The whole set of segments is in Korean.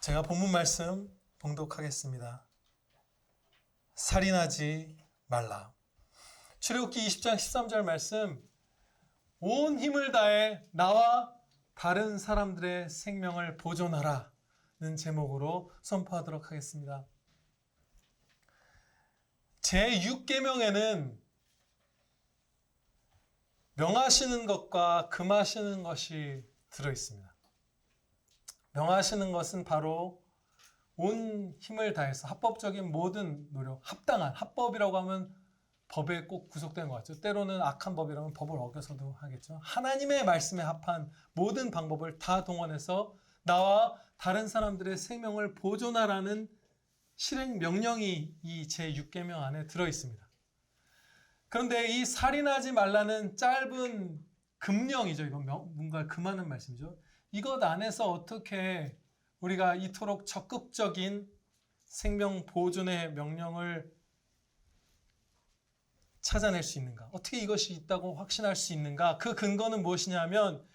제가 본문 말씀 봉독하겠습니다. 살인하지 말라. 출애굽기 20장 13절 말씀, 온 힘을 다해 나와 다른 사람들의 생명을 보존하라 는 제목으로 선포하도록 하겠습니다. 제6계명에는 명하시는 것과 금하시는 것이 들어있습니다. 명하시는 것은 바로 온 힘을 다해서 합법적인 모든 노력, 합당한, 합법이라고 하면 법에 꼭 구속되는 것 같죠. 때로는 악한 법이라면 법을 어겨서도 하겠죠. 하나님의 말씀에 합한 모든 방법을 다 동원해서 나와 다른 사람들의 생명을 보존하라는 실행 명령이 이 제6계명 안에 들어있습니다. 그런데 이 살인하지 말라는 짧은 금령이죠. 이건 뭔가 금하는 말씀이죠. 이것 안에서 어떻게 우리가 이토록 적극적인 생명 보존의 명령을 찾아낼 수 있는가? 어떻게 이것이 있다고 확신할 수 있는가? 그 근거는 무엇이냐면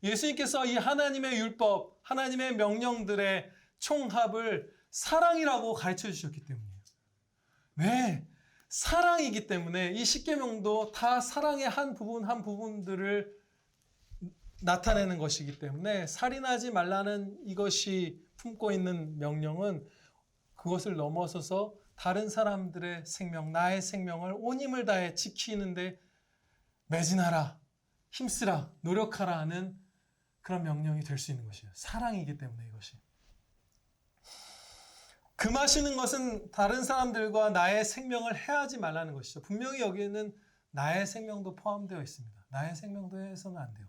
예수님께서 이 하나님의 율법, 하나님의 명령들의 총합을 사랑이라고 가르쳐 주셨기 때문이에요. 왜? 사랑이기 때문에 이 십계명도 다 사랑의 한 부분 한 부분들을 나타내는 것이기 때문에 살인하지 말라는 이것이 품고 있는 명령은 그것을 넘어서서 다른 사람들의 생명, 나의 생명을 온 힘을 다해 지키는데 매진하라, 힘쓰라, 노력하라 하는 그런 명령이 될 수 있는 것이에요. 사랑이기 때문에 이것이. 금하시는 것은 다른 사람들과 나의 생명을 해하지 말라는 것이죠. 분명히 여기에는 나의 생명도 포함되어 있습니다. 나의 생명도 해서는 안 돼요.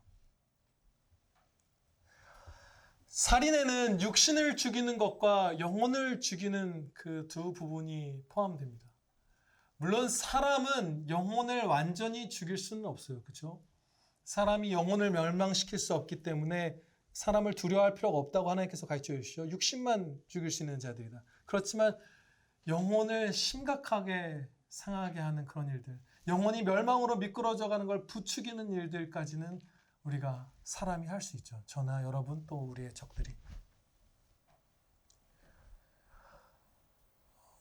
살인에는 육신을 죽이는 것과 영혼을 죽이는 그 두 부분이 포함됩니다. 물론 사람은 영혼을 완전히 죽일 수는 없어요. 그렇죠? 사람이 영혼을 멸망시킬 수 없기 때문에 사람을 두려워할 필요가 없다고 하나님께서 가르쳐 주시죠. 육신만 죽일 수 있는 자들이다. 그렇지만 영혼을 심각하게 상하게 하는 그런 일들, 영혼이 멸망으로 미끄러져 가는 걸 부추기는 일들까지는 우리가 사람이 할 수 있죠. 저나 여러분 또 우리의 적들이.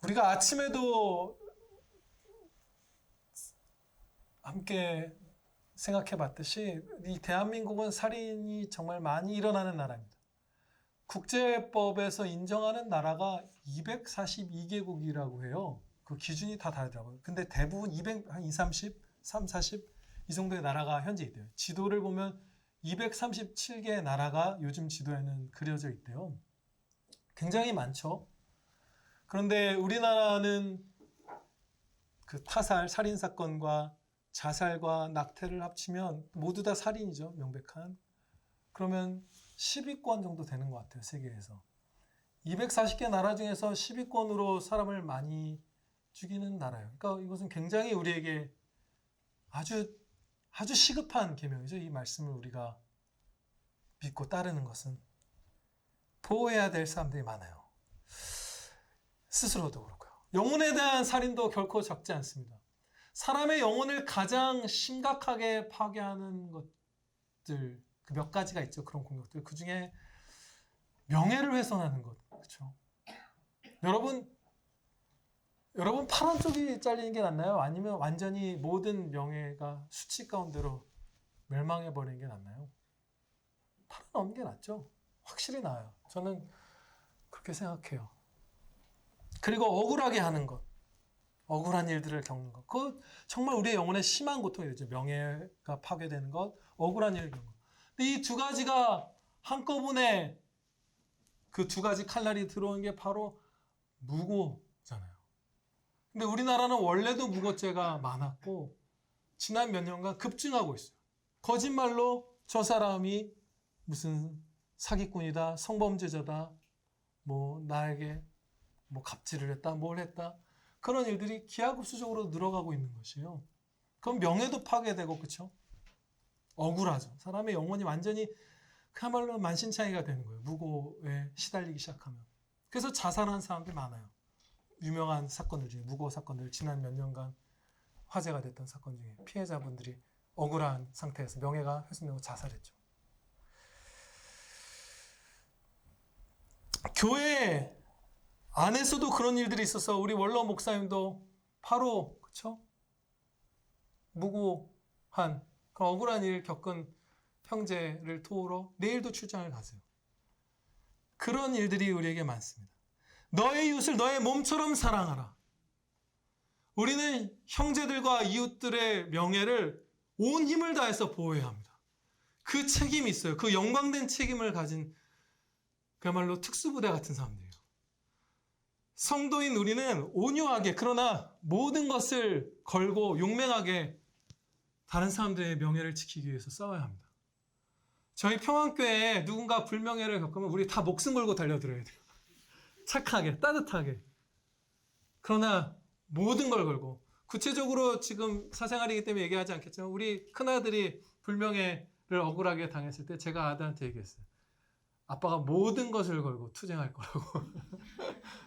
우리가 아침에도 함께 생각해 봤듯이 이 대한민국은 살인이 정말 많이 일어나는 나라입니다. 국제법에서 인정하는 나라가 242개국이라고 해요. 그 기준이 다 다르더라고요. 근데 대부분 한 230, 3, 40 이 정도의 나라가 현재 있대요. 지도를 보면 237개의 나라가 요즘 지도에는 그려져 있대요. 굉장히 많죠. 그런데 우리나라는 그 타살, 살인사건과 자살과 낙태를 합치면 모두 다 살인이죠. 명백한. 그러면 10위권 정도 되는 것 같아요. 세계에서. 240개 나라 중에서 10위권으로 사람을 많이 죽이는 나라예요. 그러니까 이것은 굉장히 우리에게 아주 시급한 계명이죠. 이 말씀을 우리가 믿고 따르는 것은 보호해야 될 사람들이 많아요. 스스로도 그렇고요. 영혼에 대한 살인도 결코 적지 않습니다. 사람의 영혼을 가장 심각하게 파괴하는 것들, 그 몇 가지가 있죠. 그런 공격들. 그 중에 명예를 훼손하는 것. 그렇죠? 여러분 파란 쪽이 잘리는 게 낫나요? 아니면 완전히 모든 명예가 수치 가운데로 멸망해버리는 게 낫나요? 파란 없는 게 낫죠. 확실히 나아요. 저는 그렇게 생각해요. 그리고 억울하게 하는 것. 억울한 일들을 겪는 것. 그거 정말 우리의 영혼에 심한 고통이 되죠. 명예가 파괴되는 것, 억울한 일을 겪는 것. 근데 이 두 가지가 한꺼번에 그 두 가지 칼날이 들어오는 게 바로 무고잖아요. 근데 우리나라는 원래도 무고죄가 많았고 지난 몇 년간 급증하고 있어요. 거짓말로 저 사람이 무슨 사기꾼이다, 성범죄자다, 나에게 갑질을 했다, 뭘 했다. 그런 일들이 기하급수적으로 늘어가고 있는 것이에요. 그럼 명예도 파괴되고, 그렇죠? 억울하죠. 사람의 영혼이 완전히 그야말로 만신창이가 되는 거예요. 무고에 시달리기 시작하면. 그래서 자살하는 사람들이 많아요. 유명한 사건들 중에 무고 사건들, 지난 몇 년간 화제가 됐던 사건 중에 피해자분들이 억울한 상태에서 명예가 훼손되고 자살했죠. 교회 안에서도 그런 일들이 있어서 우리 원로 목사님도 바로 그쵸? 무고한 그런 억울한 일 겪은 형제를 도우러 내일도 출장을 가세요. 그런 일들이 우리에게 많습니다. 너의 이웃을 너의 몸처럼 사랑하라. 우리는 형제들과 이웃들의 명예를 온 힘을 다해서 보호해야 합니다. 그 책임이 있어요. 그 영광된 책임을 가진 그야말로 특수부대 같은 사람들이에요. 성도인 우리는 온유하게 그러나 모든 것을 걸고 용맹하게 다른 사람들의 명예를 지키기 위해서 싸워야 합니다. 저희 평안교회에 누군가 불명예를 겪으면 우리 다 목숨 걸고 달려들어야 돼요. 착하게, 따뜻하게. 그러나 모든 걸 걸고 구체적으로 지금 사생활이기 때문에 얘기하지 않겠지만 우리 큰아들이 불명예를 억울하게 당했을 때 제가 아들한테 얘기했어요. 아빠가 모든 것을 걸고 투쟁할 거라고.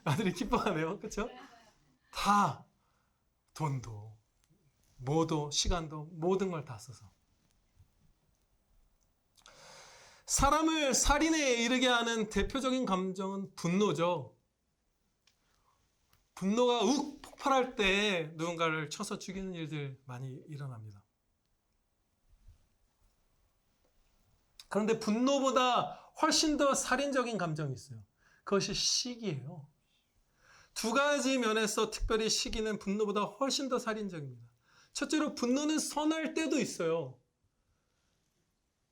아들이 기뻐하네요. 그렇죠? 다 돈도 뭐도 시간도 모든 걸 다 써서. 사람을 살인에 이르게 하는 대표적인 감정은 분노죠. 분노가 욱 폭발할 때 누군가를 쳐서 죽이는 일들 많이 일어납니다. 그런데 분노보다 훨씬 더 살인적인 감정이 있어요. 그것이 시기예요. 두 가지 면에서 특별히 시기는 분노보다 훨씬 더 살인적입니다. 첫째로 분노는 선할 때도 있어요.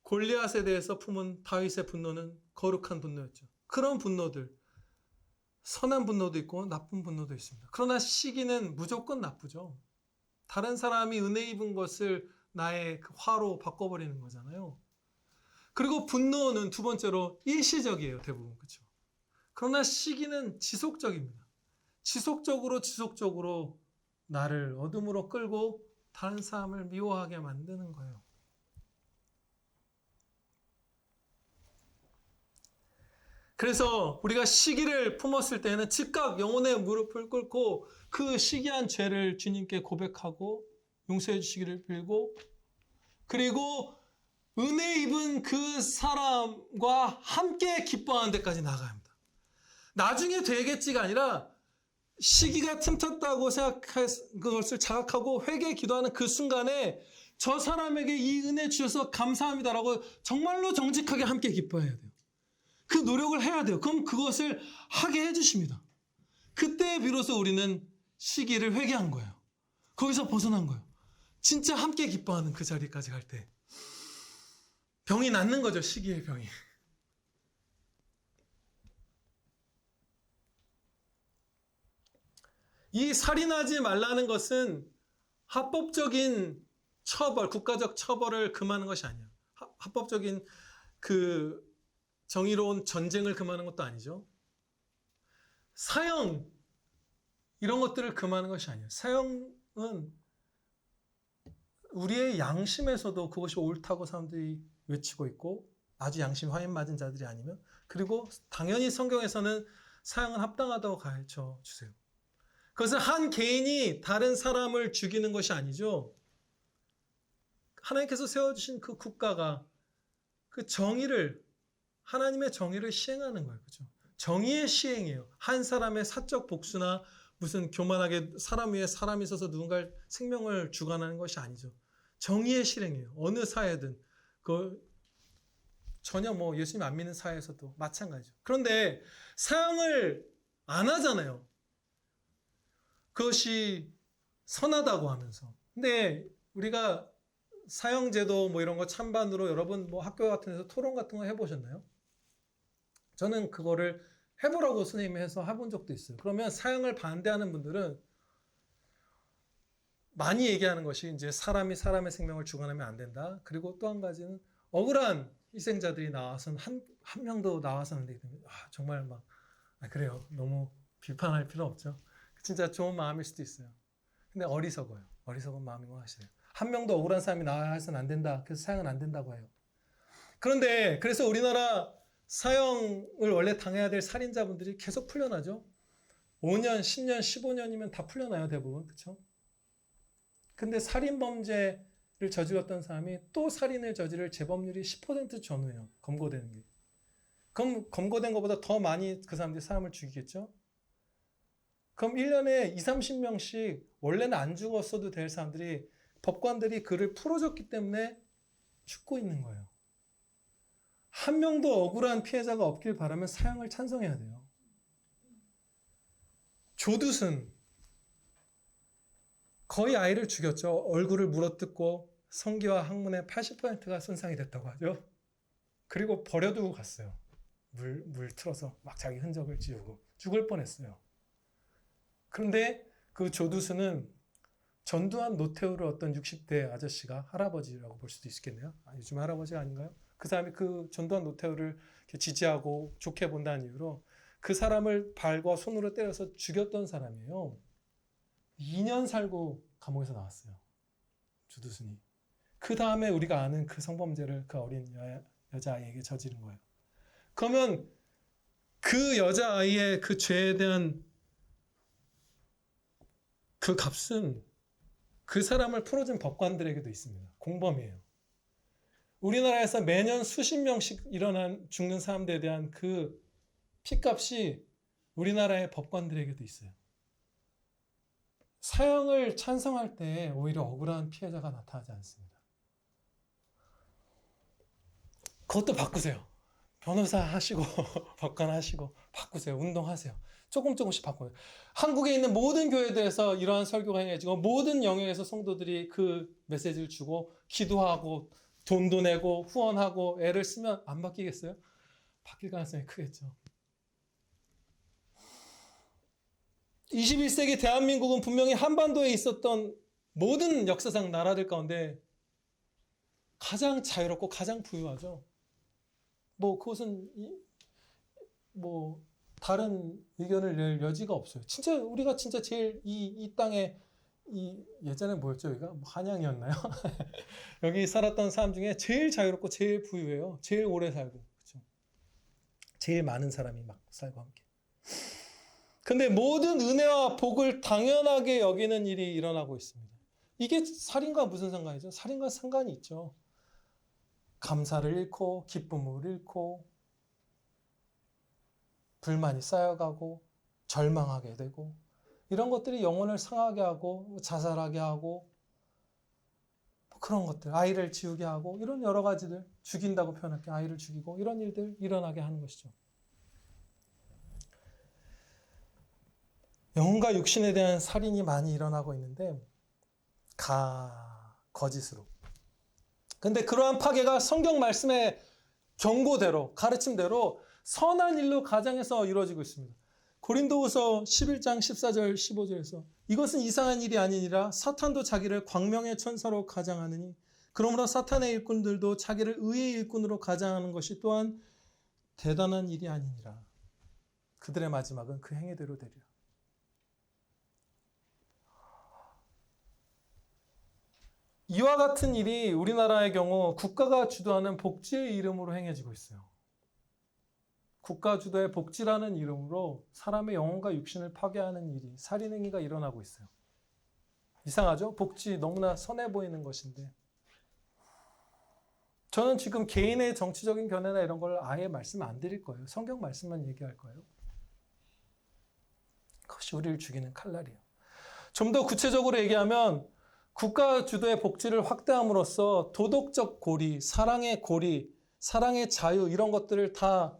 골리앗에 대해서 품은 다윗의 분노는 거룩한 분노였죠. 그런 분노들, 선한 분노도 있고 나쁜 분노도 있습니다. 그러나 시기는 무조건 나쁘죠. 다른 사람이 은혜 입은 것을 나의 그 화로 바꿔버리는 거잖아요. 그리고 분노는 두 번째로 일시적이에요. 대부분. 그렇죠? 그러나 시기는 지속적입니다. 지속적으로 나를 어둠으로 끌고 다른 사람을 미워하게 만드는 거예요. 그래서 우리가 시기를 품었을 때는 즉각 영혼의 무릎을 꿇고 그 시기한 죄를 주님께 고백하고 용서해 주시기를 빌고 그리고 은혜 입은 그 사람과 함께 기뻐하는 데까지 나가야 합니다. 나중에 되겠지가 아니라 시기가 틈탔다고 생각할 그것을 자각하고 회개 기도하는 그 순간에 저 사람에게 이 은혜 주셔서 감사합니다라고 정말로 정직하게 함께 기뻐해야 돼요. 그 노력을 해야 돼요. 그럼 그것을 하게 해주십니다. 그때 비로소 우리는 시기를 회개한 거예요. 거기서 벗어난 거예요. 진짜 함께 기뻐하는 그 자리까지 갈 때 병이 낫는 거죠. 시기의 병이. 이 살인하지 말라는 것은 합법적인 처벌, 국가적 처벌을 금하는 것이 아니에요. 합법적인 그 정의로운 전쟁을 금하는 것도 아니죠. 사형 이런 것들을 금하는 것이 아니에요. 사형은 우리의 양심에서도 그것이 옳다고 사람들이 외치고 있고 아주 양심 화인 맞은 자들이 아니면 그리고 당연히 성경에서는 사형은 합당하다고 가르쳐 주세요. 그것은 한 개인이 다른 사람을 죽이는 것이 아니죠. 하나님께서 세워주신 그 국가가 그 정의를 하나님의 정의를 시행하는 거예요. 그렇죠? 정의의 시행이에요. 한 사람의 사적 복수나 무슨 교만하게 사람 위에 사람이 있어서 누군가의 생명을 주관하는 것이 아니죠. 정의의 실행이에요. 어느 사회든 전혀 예수님 안 믿는 사회에서도 마찬가지죠. 그런데 사형을 안 하잖아요. 그것이 선하다고 하면서. 근데 우리가 사형제도 이런 거 찬반으로 여러분 학교 같은 데서 토론 같은 거 해보셨나요? 저는 그거를 해보라고 선생님이 해서 해본 적도 있어요. 그러면 사형을 반대하는 분들은 많이 얘기하는 것이 이제 사람이 사람의 생명을 주관하면 안 된다. 그리고 또 한 가지는 억울한 희생자들이 나와서는 한 명도 나와서는 안 되기 때문에 정말 그래요. 너무 비판할 필요 없죠. 진짜 좋은 마음일 수도 있어요. 근데 어리석어요. 어리석은 마음인 거 아시죠? 한 명도 억울한 사람이 나와야 해서는 안 된다. 그래서 사형은 안 된다고 해요. 그런데 그래서 우리나라 사형을 원래 당해야 될 살인자분들이 계속 풀려나죠. 5년, 10년, 15년이면 다 풀려나요. 대부분. 그렇죠? 근데 살인범죄를 저질렀던 사람이 또 살인을 저지를 재범률이 10% 전후예요. 검거되는 게. 그럼 검거된 것보다 더 많이 그 사람들이 사람을 죽이겠죠? 그럼 1년에 20, 30명씩 원래는 안 죽었어도 될 사람들이 법관들이 그를 풀어줬기 때문에 죽고 있는 거예요. 한 명도 억울한 피해자가 없길 바라면 사형을 찬성해야 돼요. 조두순 거의 아이를 죽였죠. 얼굴을 물어뜯고 성기와 항문의 80%가 손상이 됐다고 하죠. 그리고 버려두고 갔어요. 물 틀어서 막 자기 흔적을 지우고 죽을 뻔했어요. 그런데 그 조두순은 전두환 노태우를 어떤 60대 아저씨가 할아버지라고 볼 수도 있겠네요. 요즘 할아버지가 아닌가요? 그 사람이 그 전두환 노태우를 지지하고 좋게 본다는 이유로 그 사람을 발과 손으로 때려서 죽였던 사람이에요. 2년 살고 감옥에서 나왔어요. 조두순이. 그 다음에 우리가 아는 그 성범죄를 그 어린 여자아이에게 저지른 거예요. 그러면 그 여자아이의 그 죄에 대한 그 값은 그 사람을 풀어준 법관들에게도 있습니다. 공범이에요. 우리나라에서 매년 수십 명씩 죽는 사람들에 대한 그 피값이 우리나라의 법관들에게도 있어요. 사형을 찬성할 때 오히려 억울한 피해자가 나타나지 않습니다. 그것도 바꾸세요. 변호사 하시고 법관 하시고 바꾸세요. 운동하세요. 조금씩 바꿔요. 한국에 있는 모든 교회들에서 이러한 설교가 행해지고 모든 영역에서 성도들이 그 메시지를 주고 기도하고 돈도 내고 후원하고 애를 쓰면 안 바뀌겠어요? 바뀔 가능성이 크겠죠. 21세기 대한민국은 분명히 한반도에 있었던 모든 역사상 나라들 가운데 가장 자유롭고 가장 부유하죠. 그것은 다른 의견을 낼 여지가 없어요. 진짜 우리가 진짜 제일 이 땅에 예전에 뭐였죠? 여기가 한양이었나요? 여기 살았던 사람 중에 제일 자유롭고 제일 부유해요. 제일 오래 살고, 그렇죠? 제일 많은 사람이 막 살고 함께. 근데 모든 은혜와 복을 당연하게 여기는 일이 일어나고 있습니다. 이게 살인과 무슨 상관이죠? 살인과 상관이 있죠. 감사를 잃고 기쁨을 잃고 불만이 쌓여가고 절망하게 되고 이런 것들이 영혼을 상하게 하고 자살하게 하고 그런 것들, 아이를 지우게 하고 이런 여러 가지들, 죽인다고 표현할게, 아이를 죽이고 이런 일들 일어나게 하는 것이죠. 영혼과 육신에 대한 살인이 많이 일어나고 있는데 거짓으로. 근데 그러한 파괴가 성경 말씀의 경고대로, 가르침대로 선한 일로 가장해서 이루어지고 있습니다. 고린도후서 11장 14절 15절에서 이것은 이상한 일이 아니니라 사탄도 자기를 광명의 천사로 가장하느니 그러므로 사탄의 일꾼들도 자기를 의의 일꾼으로 가장하는 것이 또한 대단한 일이 아니니라. 그들의 마지막은 그 행위대로 되리라. 이와 같은 일이 우리나라의 경우 국가가 주도하는 복지의 이름으로 행해지고 있어요. 국가 주도의 복지라는 이름으로 사람의 영혼과 육신을 파괴하는 일이, 살인 행위가 일어나고 있어요. 이상하죠? 복지 너무나 선해 보이는 것인데 저는 지금 개인의 정치적인 견해나 이런 걸 아예 말씀 안 드릴 거예요. 성경 말씀만 얘기할 거예요. 그것이 우리를 죽이는 칼날이에요. 좀 더 구체적으로 얘기하면 국가 주도의 복지를 확대함으로써 도덕적 고리, 사랑의 고리, 사랑의 자유 이런 것들을 다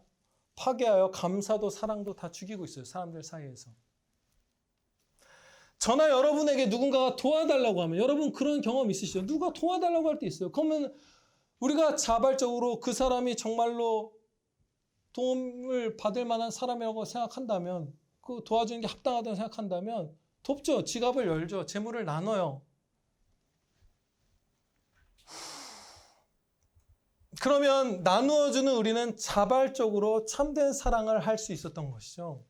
파괴하여 감사도 사랑도 다 죽이고 있어요. 사람들 사이에서. 저나 여러분에게 누군가가 도와달라고 하면 여러분 그런 경험 있으시죠? 누가 도와달라고 할 때 있어요. 그러면 우리가 자발적으로 그 사람이 정말로 도움을 받을 만한 사람이라고 생각한다면 그 도와주는 게 합당하다고 생각한다면 돕죠. 지갑을 열죠. 재물을 나눠요. 그러면 나누어주는 우리는 자발적으로 참된 사랑을 할 수 있었던 것이죠.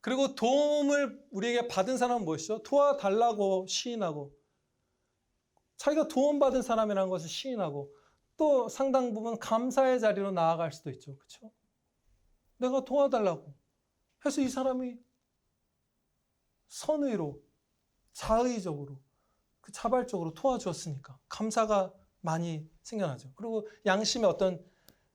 그리고 도움을 우리에게 받은 사람은 무엇이죠? 도와달라고 시인하고 자기가 도움받은 사람이라는 것을 시인하고 또 상당 부분 감사의 자리로 나아갈 수도 있죠. 그렇죠? 내가 도와달라고 해서 이 사람이 선의로 자의적으로 자발적으로 도와주었으니까 감사가 많이 생겨나죠. 그리고 양심의 어떤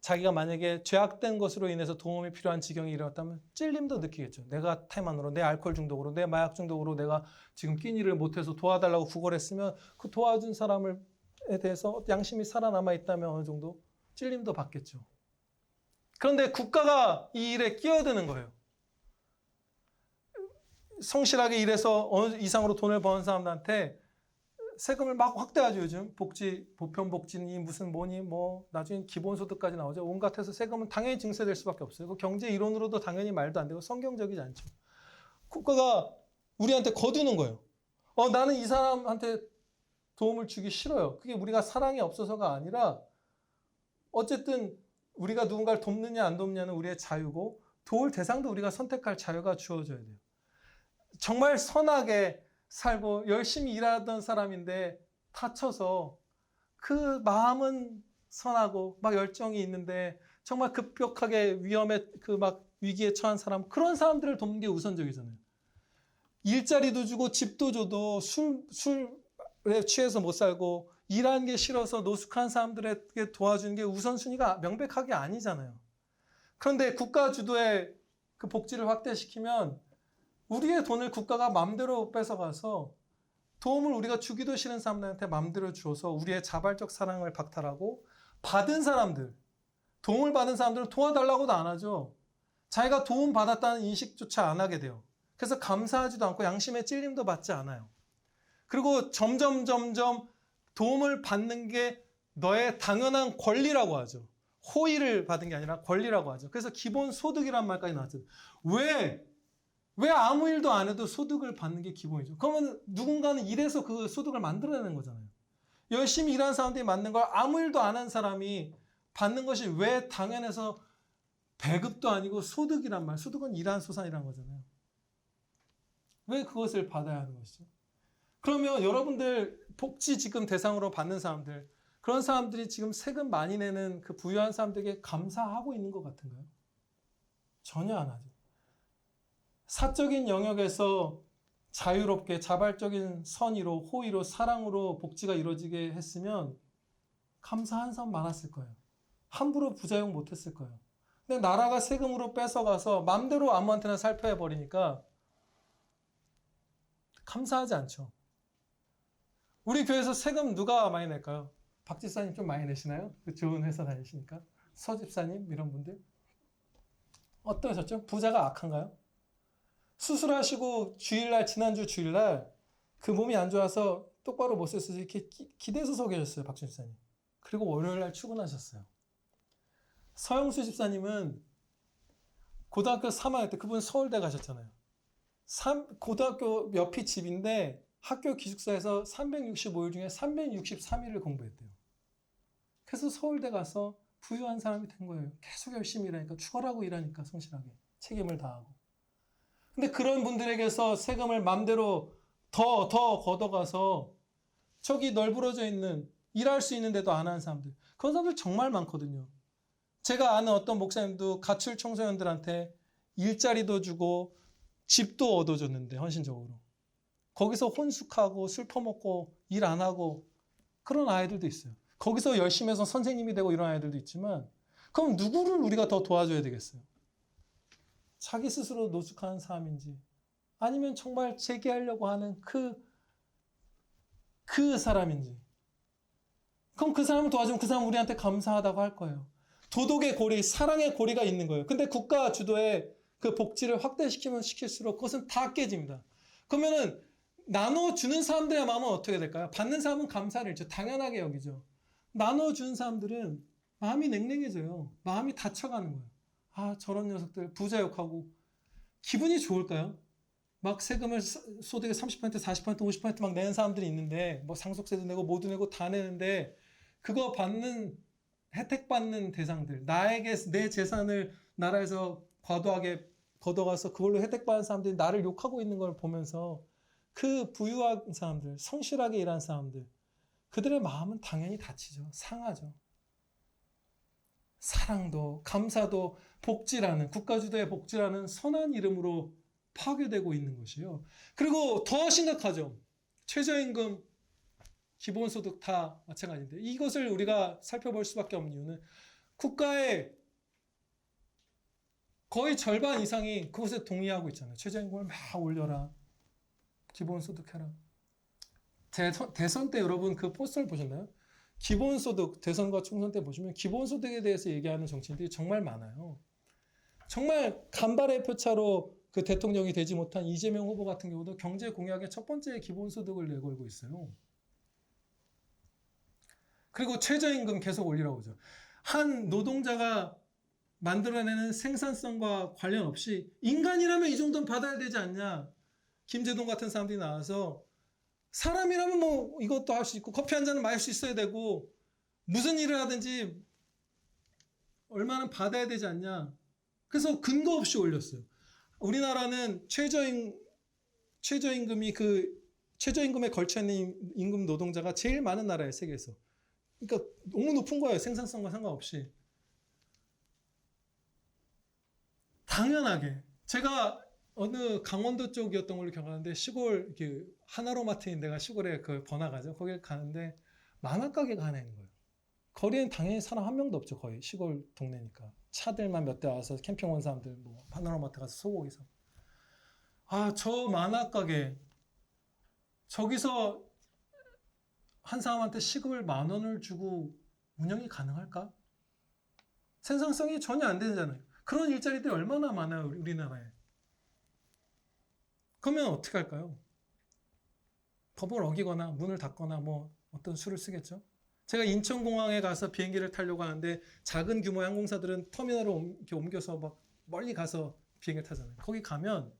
자기가 만약에 죄악된 것으로 인해서 도움이 필요한 지경에 이르렀다면 찔림도 느끼겠죠. 내가 태만으로, 내 알코올 중독으로, 내 마약 중독으로 내가 지금 끼니를 못해서 도와달라고 구걸했으면 그 도와준 사람에 대해서 양심이 살아남아 있다면 어느 정도 찔림도 받겠죠. 그런데 국가가 이 일에 끼어드는 거예요. 성실하게 일해서 어느 이상으로 돈을 버는 사람들한테 세금을 막 확대하죠. 요즘 복지, 보편복지니 무슨 뭐니 뭐 나중에 기본소득까지 나오죠. 온갖 해서 세금은 당연히 증세될 수밖에 없어요. 그 경제 이론으로도 당연히 말도 안 되고 성경적이지 않죠. 국가가 우리한테 거두는 거예요. 나는 이 사람한테 도움을 주기 싫어요. 그게 우리가 사랑이 없어서가 아니라 어쨌든 우리가 누군가를 돕느냐 안 돕느냐는 우리의 자유고 도울 대상도 우리가 선택할 자유가 주어져야 돼요. 정말 선하게 살고 열심히 일하던 사람인데 다쳐서 그 마음은 선하고 막 열정이 있는데 정말 급격하게 위험에 그 막 위기에 처한 사람, 그런 사람들을 돕는 게 우선적이잖아요. 일자리도 주고 집도 줘도 술에 취해서 못 살고 일하는 게 싫어서 노숙한 사람들에게 도와주는 게 우선순위가 명백하게 아니잖아요. 그런데 국가 주도의 그 복지를 확대시키면 우리의 돈을 국가가 맘대로 뺏어가서 도움을 우리가 주기도 싫은 사람들한테 맘대로 주어서 우리의 자발적 사랑을 박탈하고 받은 사람들, 도움을 받은 사람들은 도와달라고도 안 하죠. 자기가 도움받았다는 인식조차 안 하게 돼요. 그래서 감사하지도 않고 양심의 찔림도 받지 않아요. 그리고 점점 도움을 받는 게 너의 당연한 권리라고 하죠. 호의를 받은 게 아니라 권리라고 하죠. 그래서 기본소득이란 말까지 나왔죠. 왜 아무 일도 안 해도 소득을 받는 게 기본이죠? 그러면 누군가는 일해서 그 소득을 만들어내는 거잖아요. 열심히 일하는 사람들이 만든 걸 아무 일도 안 한 사람이 받는 것이 왜 당연해서 배급도 아니고 소득이란 말, 소득은 일한 소산이란 거잖아요. 왜 그것을 받아야 하는 것이죠? 그러면 여러분들 복지 지금 대상으로 받는 사람들, 그런 사람들이 지금 세금 많이 내는 그 부유한 사람들에게 감사하고 있는 것 같은가요? 전혀 안 하죠. 사적인 영역에서 자유롭게 자발적인 선의로, 호의로, 사랑으로 복지가 이루어지게 했으면 감사한 사람 많았을 거예요. 함부로 부작용 못했을 거예요. 근데 나라가 세금으로 뺏어가서 맘대로 아무한테나 살펴버리니까 감사하지 않죠. 우리 교회에서 세금 누가 많이 낼까요? 박 집사님 좀 많이 내시나요? 그 좋은 회사 다니시니까. 서 집사님 이런 분들. 어떠셨죠? 부자가 악한가요? 수술하시고 주일날, 지난주 주일날 그 몸이 안 좋아서 똑바로 못 섰어요. 이렇게 기대서 서 계셨어요, 박준 집사님. 그리고 월요일날 출근하셨어요. 서영수 집사님은 고등학교 3학년 때, 그분 서울대 가셨잖아요. 고등학교 옆이 집인데 학교 기숙사에서 365일 중에 363일을 공부했대요. 그래서 서울대 가서 부유한 사람이 된 거예요. 계속 열심히 일하니까, 추월하고 일하니까 성실하게 책임을 다하고. 근데 그런 분들에게서 세금을 맘대로 더 걷어가서 저기 널브러져 있는, 일할 수 있는데도 안 하는 사람들, 그런 사람들 정말 많거든요. 제가 아는 어떤 목사님도 가출 청소년들한테 일자리도 주고 집도 얻어줬는데, 헌신적으로. 거기서 혼숙하고 술 퍼먹고 일 안 하고 그런 아이들도 있어요. 거기서 열심히 해서 선생님이 되고 이런 아이들도 있지만, 그럼 누구를 우리가 더 도와줘야 되겠어요? 자기 스스로 노숙하는 사람인지, 아니면 정말 재기하려고 하는 그 사람인지. 그럼 그 사람을 도와주면 그 사람은 우리한테 감사하다고 할 거예요. 도덕의 고리, 사랑의 고리가 있는 거예요. 근데 국가 주도의 그 복지를 확대시키면 시킬수록 그것은 다 깨집니다. 그러면은 나눠주는 사람들의 마음은 어떻게 될까요? 받는 사람은 감사를 했죠. 당연하게 여기죠. 나눠주는 사람들은 마음이 냉랭해져요. 마음이 다쳐가는 거예요. 아, 저런 녀석들 부자 욕하고. 기분이 좋을까요? 막 세금을 소득의 30%, 40%, 50% 막 내는 사람들이 있는데, 뭐 상속세도 내고 뭐도 내고 다 내는데, 그거 받는, 혜택 받는 대상들, 나에게 내 재산을 나라에서 과도하게 걷어가서 그걸로 혜택 받는 사람들이 나를 욕하고 있는 걸 보면서 그 부유한 사람들, 성실하게 일한 사람들, 그들의 마음은 당연히 다치죠. 상하죠. 사랑도 감사도 복지라는, 국가주도의 복지라는 선한 이름으로 파괴되고 있는 것이요. 그리고 더 심각하죠. 최저임금, 기본소득 다 마찬가지인데, 이것을 우리가 살펴볼 수밖에 없는 이유는 국가의 거의 절반 이상이 그것에 동의하고 있잖아요. 최저임금을 막 올려라. 기본소득 해라. 대선 때 여러분 그 포스터를 보셨나요? 기본소득, 대선과 총선 때 보시면 기본소득에 대해서 얘기하는 정치인들이 정말 많아요. 정말 간발의 표차로 그 대통령이 되지 못한 이재명 후보 같은 경우도 경제 공약의 첫 번째 기본소득을 내걸고 있어요. 그리고 최저임금 계속 올리라고 하죠. 한 노동자가 만들어내는 생산성과 관련 없이 인간이라면 이 정도는 받아야 되지 않냐. 김재동 같은 사람들이 나와서 사람이라면 뭐 이것도 할 수 있고 커피 한 잔은 마실 수 있어야 되고 무슨 일을 하든지 얼마는 받아야 되지 않냐. 그래서 근거 없이 올렸어요. 우리나라는 최저임금이 최저임금에 걸쳐 있는 임금 노동자가 제일 많은 나라예요, 세계에서. 그러니까 너무 높은 거예요, 생산성과 상관없이. 당연하게 제가 어느 강원도 쪽이었던 걸로 기억하는데 시골 하나로마트인 데가 시골에 그 번화가죠. 거기 가는데 만화가게가 하나 있는 거예요. 거리엔 당연히 사람 한 명도 없죠. 거의 시골 동네니까 차들만 몇 대 와서 캠핑 온 사람들 뭐 하나로마트 가서 소고기 사. 저 만화가게 저기서 한 사람한테 시급을 10,000원을 주고 운영이 가능할까? 생산성이 전혀 안 되잖아요. 그런 일자리들이 얼마나 많아요, 우리나라에. 그러면 어떻게 할까요? 법을 어기거나 문을 닫거나 뭐 어떤 수를 쓰겠죠. 제가 인천공항에 가서 비행기를 타려고 하는데 작은 규모의 항공사들은 터미널을 옮겨서 막 멀리 가서 비행기 타잖아요. 거기 가면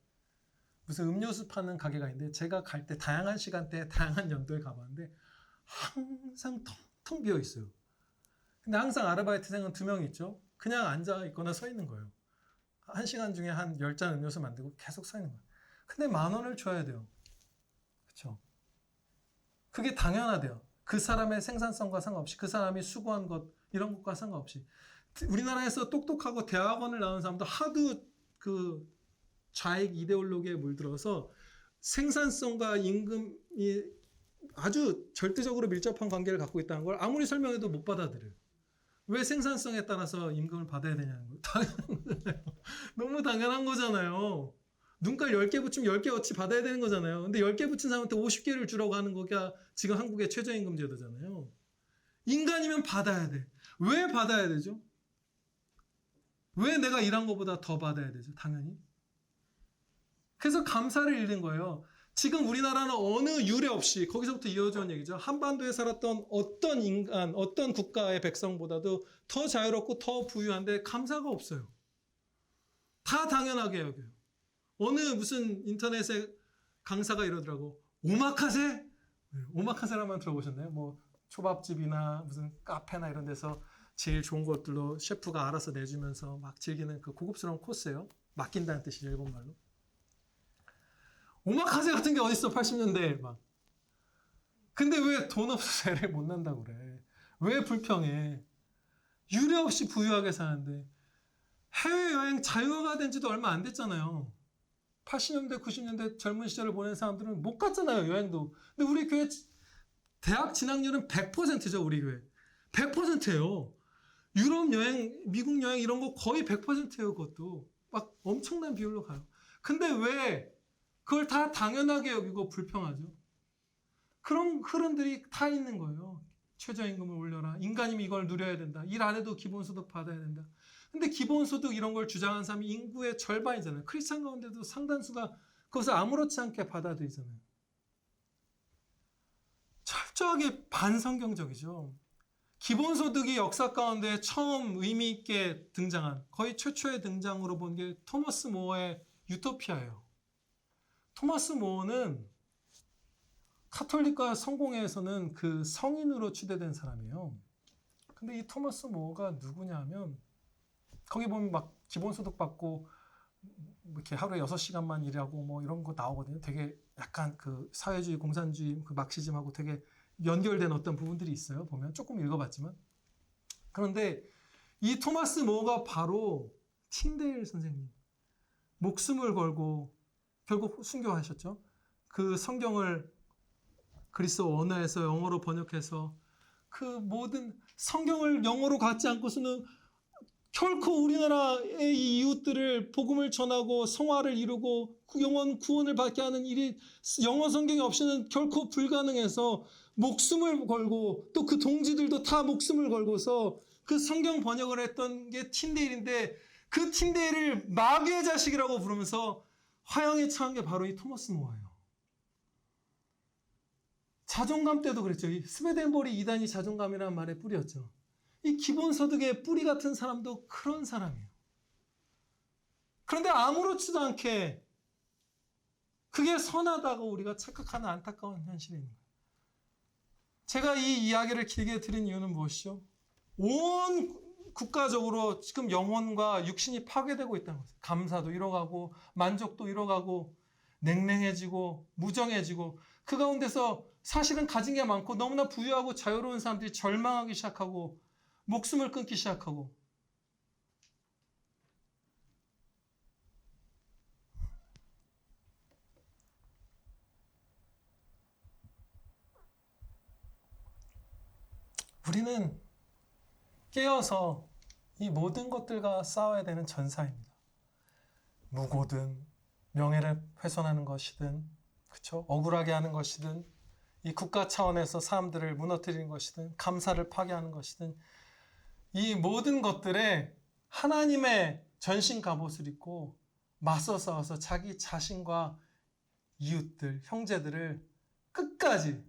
무슨 음료수 파는 가게가 있는데 제가 갈 때 다양한 시간대에 다양한 연도에 가봤는데 항상 텅텅 비어 있어요. 근데 항상 아르바이트생은 2명 있죠. 그냥 앉아 있거나 서 있는 거예요. 1시간 중에 한 10잔 음료수 만들고 계속 서 있는 거예요. 근데 10,000원을 줘야 돼요. 그렇죠? 그게 당연하대요. 그 사람의 생산성과 상관없이, 그 사람이 수고한 것 이런 것과 상관없이. 우리나라에서 똑똑하고 대학원을 나온 사람도 하도 그 좌익 이데올로기에 물들어서 생산성과 임금이 아주 절대적으로 밀접한 관계를 갖고 있다는 걸 아무리 설명해도 못 받아들여요. 왜 생산성에 따라서 임금을 받아야 되냐는 거예요. 당연한 거잖아요. 너무 당연한 거잖아요. 눈깔 10개 붙이면 10개 어치 받아야 되는 거잖아요. 근데 10개 붙인 사람한테 50개를 주라고 하는 거가 지금 한국의 최저임금 제도잖아요. 인간이면 받아야 돼. 왜 받아야 되죠? 왜 내가 일한 것보다 더 받아야 되죠? 당연히. 그래서 감사를 잃는 거예요. 지금 우리나라는 어느 유례 없이 거기서부터 이어져 온 얘기죠. 한반도에 살았던 어떤 인간, 어떤 국가의 백성보다도 더 자유롭고 더 부유한데 감사가 없어요. 다 당연하게 여겨요. 어느 무슨 인터넷에 강사가 이러더라고. 오마카세? 오마카세라만 들어보셨나요? 뭐 초밥집이나 무슨 카페나 이런 데서 제일 좋은 것들로 셰프가 알아서 내주면서 막 즐기는 그 고급스러운 코스예요. 맡긴다는 뜻이죠, 일본말로. 오마카세 같은 게 어딨어, 80년대에 막. 근데 왜 돈 없어서 애를 못 난다고 그래? 왜 불평해? 유례 없이 부유하게 사는데 해외여행 자유화가 된 지도 얼마 안 됐잖아요. 80년대, 90년대 젊은 시절을 보낸 사람들은 못 갔잖아요, 여행도. 근데 우리 교회 대학 진학률은 100%죠, 우리 교회. 100%예요. 유럽 여행, 미국 여행 이런 거 거의 100%예요, 그것도. 막 엄청난 비율로 가요. 근데 왜 그걸 다 당연하게 여기고 불평하죠? 그런 흐름들이 다 있는 거예요. 최저임금을 올려라. 인간이면 이걸 누려야 된다. 일 안 해도 기본소득 받아야 된다. 근데 기본소득 이런 걸 주장하는 사람이 인구의 절반이잖아요. 크리스찬 가운데도 상당수가 그것을 아무렇지 않게 받아들이잖아요. 철저하게 반성경적이죠. 기본소득이 역사 가운데 처음 의미 있게 등장한, 거의 최초의 등장으로 본 게 토머스 모어의 유토피아예요. 토머스 모어는 카톨릭과 성공회에서는 그 성인으로 추대된 사람이에요. 근데 이 토머스 모어가 누구냐면 거기 보면 막 기본소득 받고 이렇게 하루에 6시간만 일하고 뭐 이런 거 나오거든요. 되게 약간 그 사회주의, 공산주의, 그 막시즘하고 되게 연결된 어떤 부분들이 있어요. 보면 조금 읽어봤지만. 그런데 이 토마스 모어가 바로 틴데일 선생님. 목숨을 걸고 결국 순교하셨죠. 그 성경을 그리스어 언어에서 영어로 번역해서 그 모든 성경을 영어로 갖지 않고서는 결코 우리나라의 이 이웃들을 복음을 전하고 성화를 이루고 영원 구원을 받게 하는 일이 영어 성경이 없이는 결코 불가능해서 목숨을 걸고 또 그 동지들도 다 목숨을 걸고서 그 성경 번역을 했던 게 틴데일인데 그 틴데일을 마귀의 자식이라고 부르면서 화형에 처한 게 바로 이 토머스 모어예요. 자존감 때도 그랬죠. 이 스웨덴버리 이단이 자존감이라는 말의 뿌리였죠. 이 기본소득의 뿌리 같은 사람도 그런 사람이에요. 그런데 아무렇지도 않게 그게 선하다고 우리가 착각하는 안타까운 현실이 있는 거예요. 제가 이 이야기를 길게 드린 이유는 무엇이죠? 온 국가적으로 지금 영혼과 육신이 파괴되고 있다는 거죠. 감사도 잃어가고 만족도 잃어가고 냉랭해지고 무정해지고 그 가운데서 사실은 가진 게 많고 너무나 부유하고 자유로운 사람들이 절망하기 시작하고 목숨을 끊기 시작하고 우리는 깨어서 이 모든 것들과 싸워야 되는 전사입니다. 무고든 명예를 훼손하는 것이든 그렇죠? 억울하게 하는 것이든 이 국가 차원에서 사람들을 무너뜨리는 것이든 감사를 파괴하는 것이든 이 모든 것들에 하나님의 전신 갑옷을 입고 맞서 싸워서 자기 자신과 이웃들, 형제들을 끝까지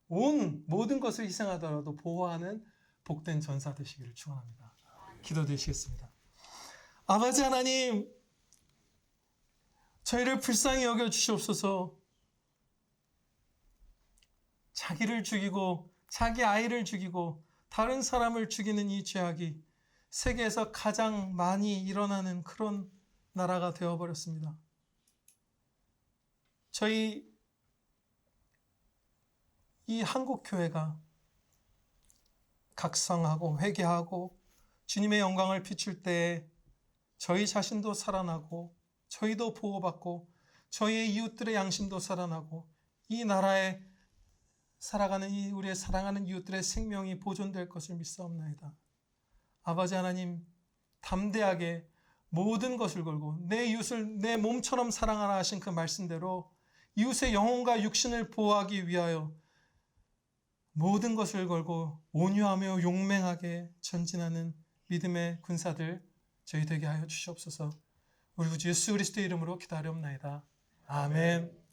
온 모든 것을 희생하더라도 보호하는 복된 전사 되시기를 축원합니다. 기도드리시겠습니다. 아버지 하나님, 저희를 불쌍히 여겨 주시옵소서. 자기를 죽이고 자기 아이를 죽이고 다른 사람을 죽이는 이 죄악이 세계에서 가장 많이 일어나는 그런 나라가 되어버렸습니다. 저희 이 한국교회가 각성하고 회개하고 주님의 영광을 비출 때에 저희 자신도 살아나고 저희도 보호받고 저희의 이웃들의 양심도 살아나고 이 나라에 살아가는 이 우리의 사랑하는 이웃들의 생명이 보존될 것을 믿사옵나이다. 아버지 하나님, 담대하게 모든 것을 걸고 내 이웃을 내 몸처럼 사랑하라 하신 그 말씀대로 이웃의 영혼과 육신을 보호하기 위하여 모든 것을 걸고 온유하며 용맹하게 전진하는 믿음의 군사들 저희 되게 하여 주시옵소서. 우리 구 예수 그리스도의 이름으로 기다려옵나이다. 아멘.